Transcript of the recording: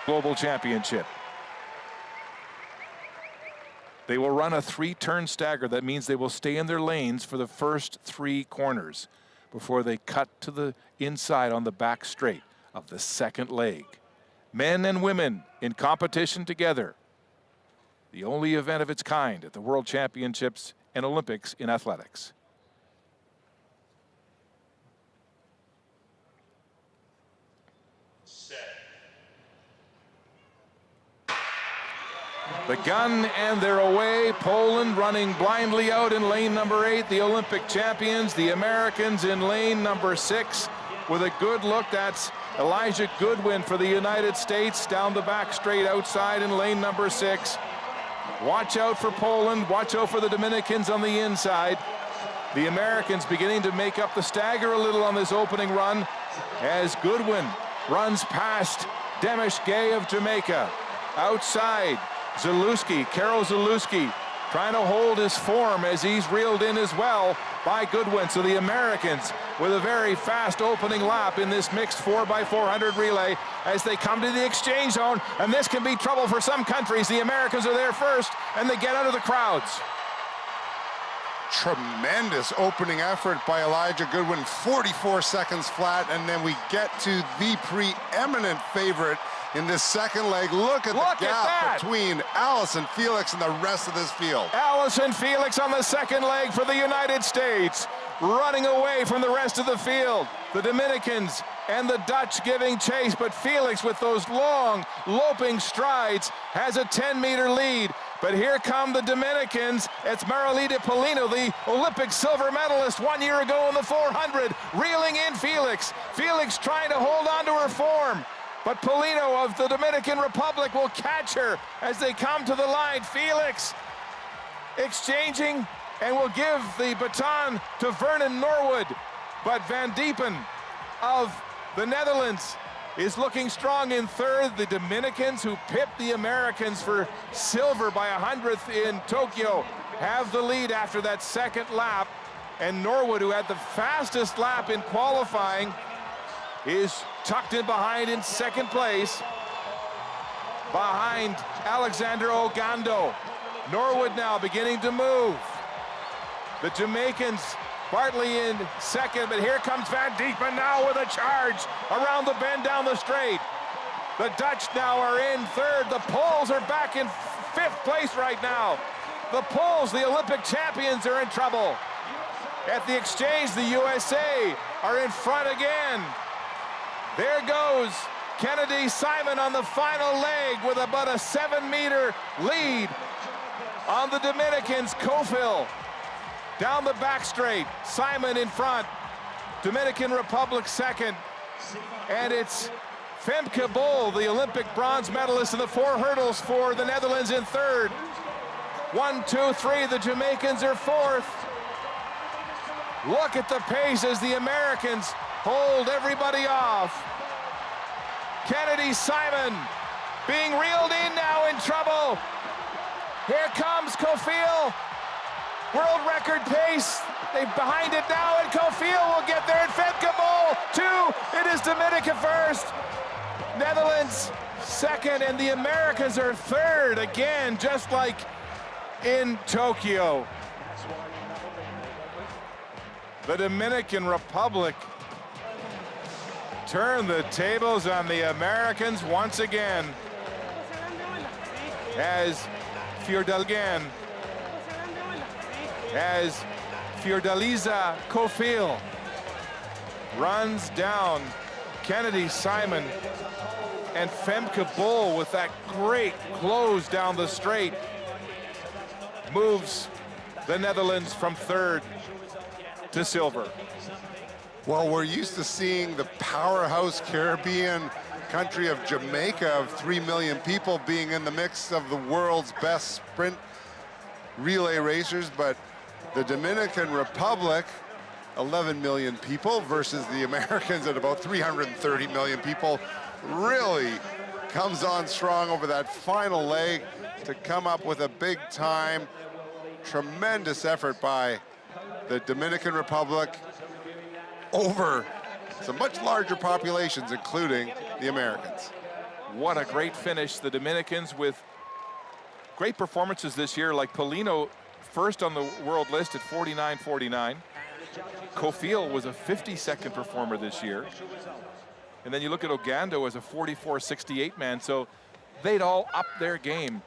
Global Championship. They will run a 3-turn stagger. That means they will stay in their lanes for the first 3 corners before they cut to the inside on the back straight of the second leg. Men and women in competition together. The only event of its kind at the World Championships and Olympics in athletics. The gun, and they're away. Poland running blindly out in lane number 8. The Olympic champions, the Americans, in lane number 6 with a good look. That's Elijah Goodwin for the United States down the back straight outside in lane number 6. Watch out for Poland. Watch out for the Dominicans on the inside. The Americans beginning to make up the stagger a little on this opening run as Goodwin runs past Demish Gay of Jamaica. Outside, Zalewski, Karol Zalewski, trying to hold his form as he's reeled in as well by Goodwin. So the Americans with a very fast opening lap in this mixed 4x400 relay as they come to the exchange zone, and this can be trouble for some countries. The Americans are there first, and they get out of the crowds. Tremendous opening effort by Elijah Goodwin, 44 seconds flat, and then we get to the preeminent favorite in this second leg. Look at the gap between Allyson Felix and the rest of this field. Allyson Felix on the second leg for the United States, running away from the rest of the field. The Dominicans and the Dutch giving chase, but Felix with those long, loping strides has a 10-meter lead. But here come the Dominicans. It's Marilita Paulino, the Olympic silver medalist 1 year ago in the 400, reeling in Felix. Felix trying to hold on to her form. But Paulino of the Dominican Republic will catch her as they come to the line. Felix exchanging and will give the baton to Vernon Norwood. But Van Diepen of the Netherlands is looking strong in third. The Dominicans, who pipped the Americans for silver by 100th in Tokyo, have the lead after that second lap. And Norwood, who had the fastest lap in qualifying, is tucked in behind in second place, behind Alexander Ogando. Norwood now beginning to move. The Jamaicans, Bartley in second, but here comes Van Diepen now with a charge around the bend down the straight. The Dutch now are in third. The Poles are back in fifth place right now. The Poles, the Olympic champions, are in trouble. At the exchange, the USA are in front again. There goes Kennedy Simon on the final leg with about a 7-meter lead on the Dominicans. Cofill down the back straight. Simon in front. Dominican Republic second. And it's Femke Bol, the Olympic bronze medalist in the 4 hurdles for the Netherlands, in third. 1, 2, 3, the Jamaicans are fourth. Look at the pace as the Americans hold everybody off. Kennedy Simon being reeled in now, in trouble. Here comes Cofill. World record pace. They're behind it now, and Cofill will get there. And Femke Bol, 2. It is Dominica first. Netherlands second, and the Americans are third again, just like in Tokyo. The Dominican Republic turn the tables on the Americans once again as Fiordaliza Cofill runs down Kennedy Simon, and Femke Bol with that great close down the straight moves the Netherlands from third to silver. Well, we're used to seeing the powerhouse Caribbean country of Jamaica of 3 million people being in the mix of the world's best sprint relay racers, but the Dominican Republic, 11 million people versus the Americans at about 330 million people, really comes on strong over that final leg to come up with a big time. Tremendous effort by the Dominican Republic over some much larger populations, including the Americans. What a great finish. The Dominicans with great performances this year, like Polino, first on the world list at 49.49. Kofiel was a 52nd performer this year. And then you look at Ogando as a 44.68 man. So they'd all up their game.